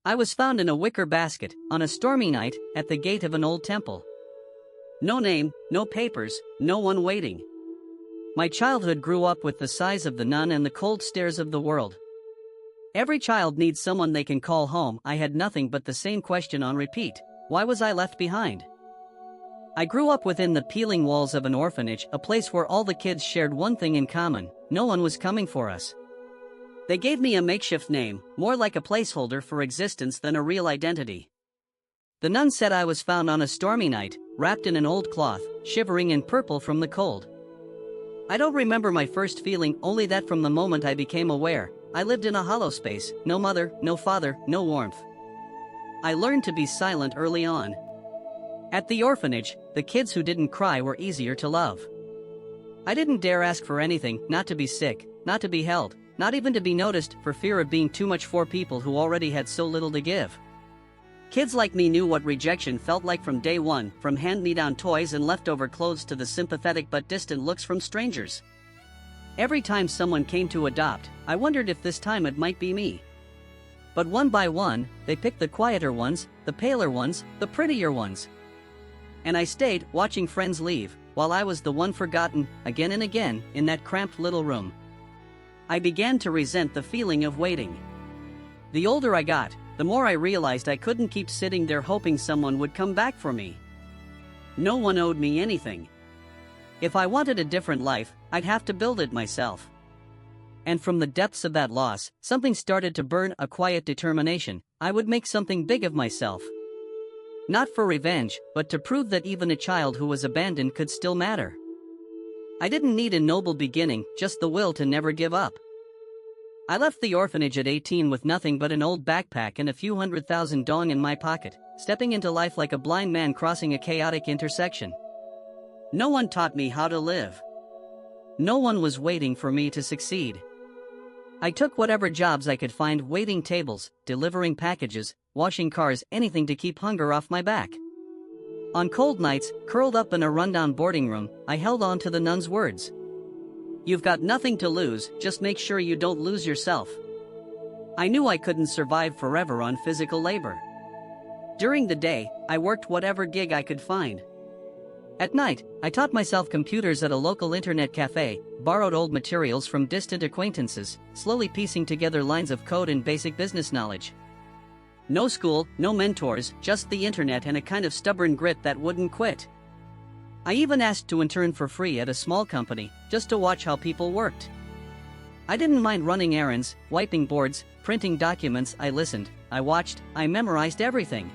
I was found in a wicker basket, on a stormy night, at the gate of an old temple. No name, no papers, no one waiting. My childhood grew up with the sighs of the nun and the cold stares of the world. Every child needs someone they can call home. I had nothing but the same question on repeat: why was I left behind? I grew up within the peeling walls of an orphanage, a place where all the kids shared one thing in common: no one was coming for us. They gave me a makeshift name, more like a placeholder for existence than a real identity. The nun said I was found on a stormy night, wrapped in an old cloth, shivering in purple from the cold. I don't remember my first feeling, only that from the moment I became aware, I lived in a hollow space: no mother, no father, no warmth. I learned to be silent early on. At the orphanage, the kids who didn't cry were easier to love. I didn't dare ask for anything: not to be sick, not to be held, not even to be noticed, for fear of being too much for people who already had so little to give. Kids like me knew what rejection felt like from day one, from hand-me-down toys and leftover clothes to the sympathetic but distant looks from strangers. Every time someone came to adopt, I wondered if this time it might be me. But one by one, they picked the quieter ones, the paler ones, the prettier ones. And I stayed, watching friends leave, while I was the one forgotten, again and again, in that cramped little room. I began to resent the feeling of waiting. The older I got, the more I realized I couldn't keep sitting there hoping someone would come back for me. No one owed me anything. If I wanted a different life, I'd have to build it myself. And from the depths of that loss, something started to burn, a quiet determination: I would make something big of myself. Not for revenge, but to prove that even a child who was abandoned could still matter. I didn't need a noble beginning, just the will to never give up. I left the orphanage at 18 with nothing but an old backpack and a few $100,000 in my pocket, stepping into life like a blind man crossing a chaotic intersection. No one taught me how to live. No one was waiting for me to succeed. I took whatever jobs I could find: waiting tables, delivering packages, washing cars, anything to keep hunger off my back. On cold nights, curled up in a rundown boarding room, I held on to the nun's words: "You've got nothing to lose, just make sure you don't lose yourself." I knew I couldn't survive forever on physical labor. During the day, I worked whatever gig I could find. At night, I taught myself computers at a local internet cafe, borrowed old materials from distant acquaintances, slowly piecing together lines of code and basic business knowledge. No school, no mentors, just the internet and a kind of stubborn grit that wouldn't quit. I even asked to intern for free at a small company, just to watch how people worked. I didn't mind running errands, wiping boards, printing documents. I listened, I watched, I memorized everything.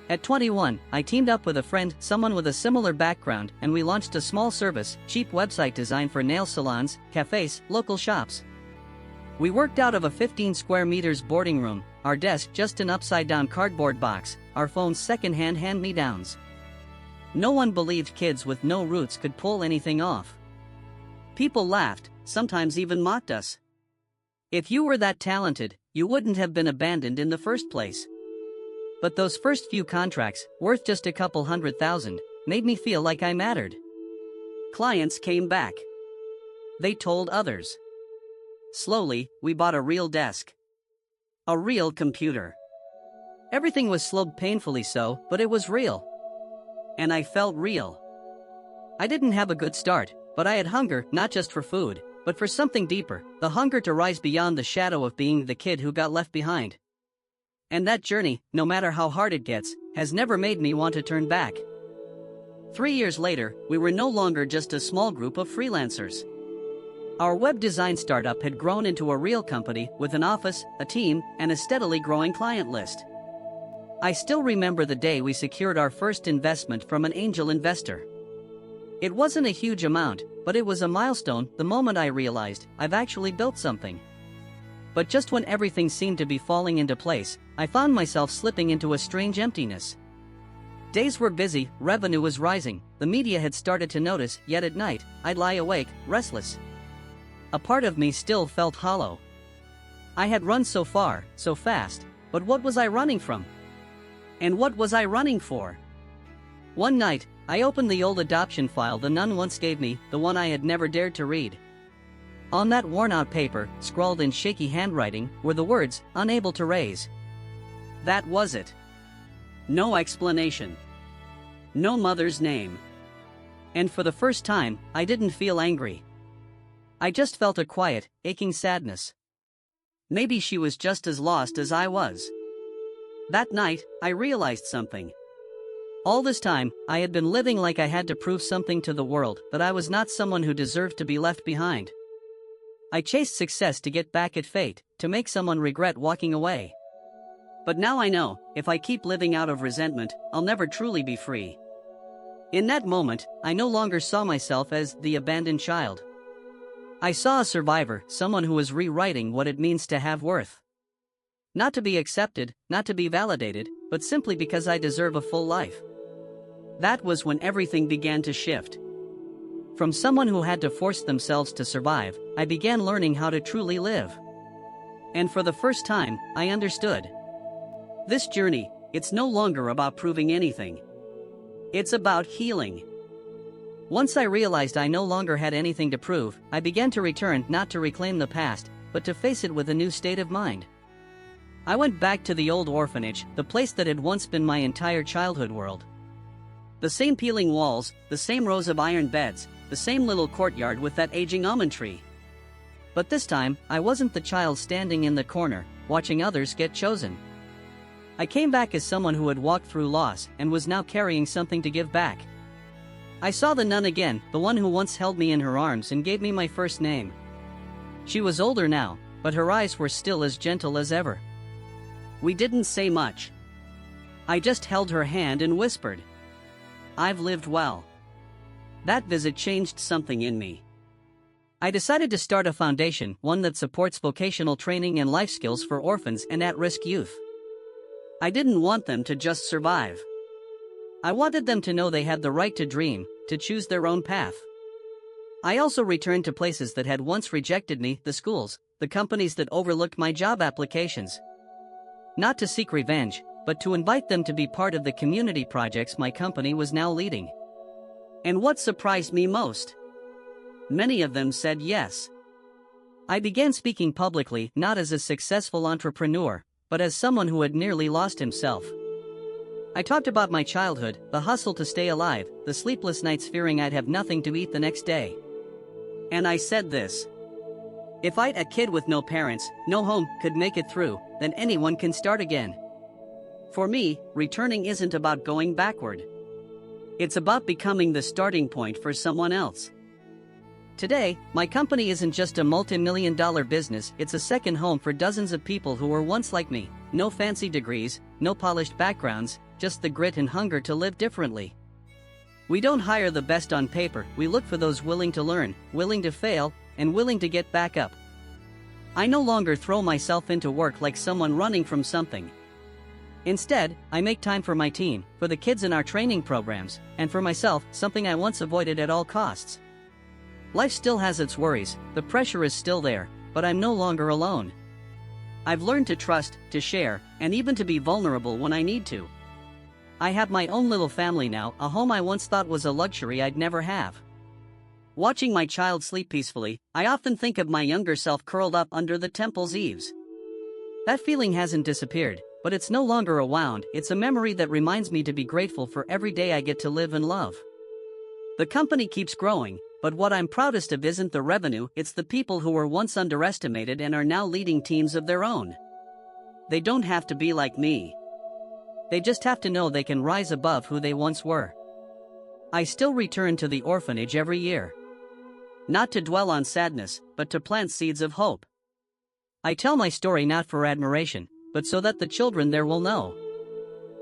At 21, I teamed up with a friend, someone with a similar background, and we launched a small service: cheap website design for nail salons, cafes, local shops. We worked out of a 15 square meters boarding room, our desk just an upside-down cardboard box, our phones second-hand hand-me-downs. No one believed kids with no roots could pull anything off. People laughed, sometimes even mocked us. If you were that talented, you wouldn't have been abandoned in the first place. But those first few contracts, worth just a couple $100,000, made me feel like I mattered. Clients came back. They told others. Slowly, we bought a real desk. A real computer. Everything was slowed, painfully so, but it was real. And I felt real. I didn't have a good start, but I had hunger, not just for food, but for something deeper: the hunger to rise beyond the shadow of being the kid who got left behind. And that journey, no matter how hard it gets, has never made me want to turn back. 3 years later, we were no longer just a small group of freelancers. Our web design startup had grown into a real company, with an office, a team, and a steadily growing client list. I still remember the day we secured our first investment from an angel investor. It wasn't a huge amount, but it was a milestone, the moment I realized I've actually built something. But just when everything seemed to be falling into place, I found myself slipping into a strange emptiness. Days were busy, revenue was rising, the media had started to notice, yet at night, I'd lie awake, restless. A part of me still felt hollow. I had run so far, so fast, but what was I running from? And what was I running for? One night, I opened the old adoption file the nun once gave me, the one I had never dared to read. On that worn-out paper, scrawled in shaky handwriting, were the words, "unable to raise." That was it. No explanation. No mother's name. And for the first time, I didn't feel angry. I just felt a quiet, aching sadness. Maybe she was just as lost as I was. That night, I realized something. All this time, I had been living like I had to prove something to the world, that I was not someone who deserved to be left behind. I chased success to get back at fate, to make someone regret walking away. But now I know, if I keep living out of resentment, I'll never truly be free. In that moment, I no longer saw myself as the abandoned child. I saw a survivor, someone who was rewriting what it means to have worth. Not to be accepted, not to be validated, but simply because I deserve a full life. That was when everything began to shift. From someone who had to force themselves to survive, I began learning how to truly live. And for the first time, I understood. This journey, it's no longer about proving anything. It's about healing. Once I realized I no longer had anything to prove, I began to return not to reclaim the past, but to face it with a new state of mind. I went back to the old orphanage, the place that had once been my entire childhood world. The same peeling walls, the same rows of iron beds, the same little courtyard with that aging almond tree. But this time, I wasn't the child standing in the corner, watching others get chosen. I came back as someone who had walked through loss and was now carrying something to give back. I saw the nun again, the one who once held me in her arms and gave me my first name. She was older now, but her eyes were still as gentle as ever. We didn't say much. I just held her hand and whispered, "I've lived well." That visit changed something in me. I decided to start a foundation, one that supports vocational training and life skills for orphans and at-risk youth. I didn't want them to just survive. I wanted them to know they had the right to dream, to choose their own path. I also returned to places that had once rejected me, the schools, the companies that overlooked my job applications. Not to seek revenge, but to invite them to be part of the community projects my company was now leading. And what surprised me most? Many of them said yes. I began speaking publicly, not as a successful entrepreneur, but as someone who had nearly lost himself. I talked about my childhood, the hustle to stay alive, the sleepless nights fearing I'd have nothing to eat the next day. And I said this: if a kid with no parents, no home, could make it through, then anyone can start again. For me, returning isn't about going backward. It's about becoming the starting point for someone else. Today, my company isn't just a multi-million-dollar business, it's a second home for dozens of people who were once like me. No fancy degrees, no polished backgrounds, just the grit and hunger to live differently. We don't hire the best on paper, we look for those willing to learn, willing to fail, and willing to get back up. I no longer throw myself into work like someone running from something. Instead, I make time for my team, for the kids in our training programs, and for myself, something I once avoided at all costs. Life still has its worries, the pressure is still there, but I'm no longer alone. I've learned to trust, to share, and even to be vulnerable when I need to. I have my own little family now, a home I once thought was a luxury I'd never have. Watching my child sleep peacefully, I often think of my younger self curled up under the temple's eaves. That feeling hasn't disappeared, but it's no longer a wound, it's a memory that reminds me to be grateful for every day I get to live and love. The company keeps growing, but what I'm proudest of isn't the revenue, it's the people who were once underestimated and are now leading teams of their own. They don't have to be like me. They just have to know they can rise above who they once were. I still return to the orphanage every year. Not to dwell on sadness, but to plant seeds of hope. I tell my story not for admiration, but so that the children there will know.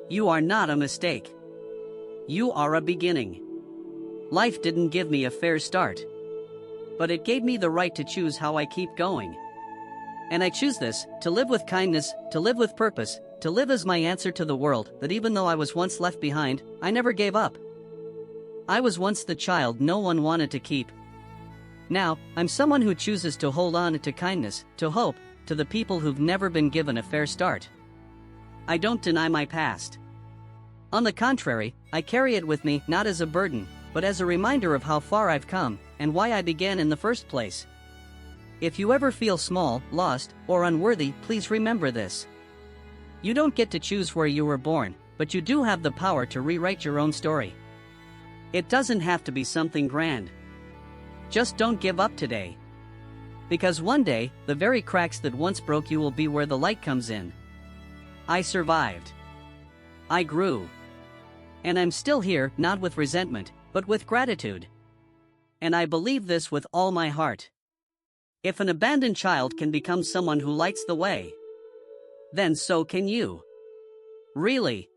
You are not a mistake. You are a beginning. Life didn't give me a fair start. But it gave me the right to choose how I keep going. And I choose this, to live with kindness, to live with purpose, to live as my answer to the world, that even though I was once left behind, I never gave up. I was once the child no one wanted to keep. Now, I'm someone who chooses to hold on to kindness, to hope, to the people who've never been given a fair start. I don't deny my past. On the contrary, I carry it with me not as a burden, but as a reminder of how far I've come, and why I began in the first place. If you ever feel small, lost, or unworthy, please remember this. You don't get to choose where you were born, but you do have the power to rewrite your own story. It doesn't have to be something grand. Just don't give up today. Because one day, the very cracks that once broke you will be where the light comes in. I survived. I grew. And I'm still here, not with resentment, but with gratitude. And I believe this with all my heart. If an abandoned child can become someone who lights the way, then so can you. Really.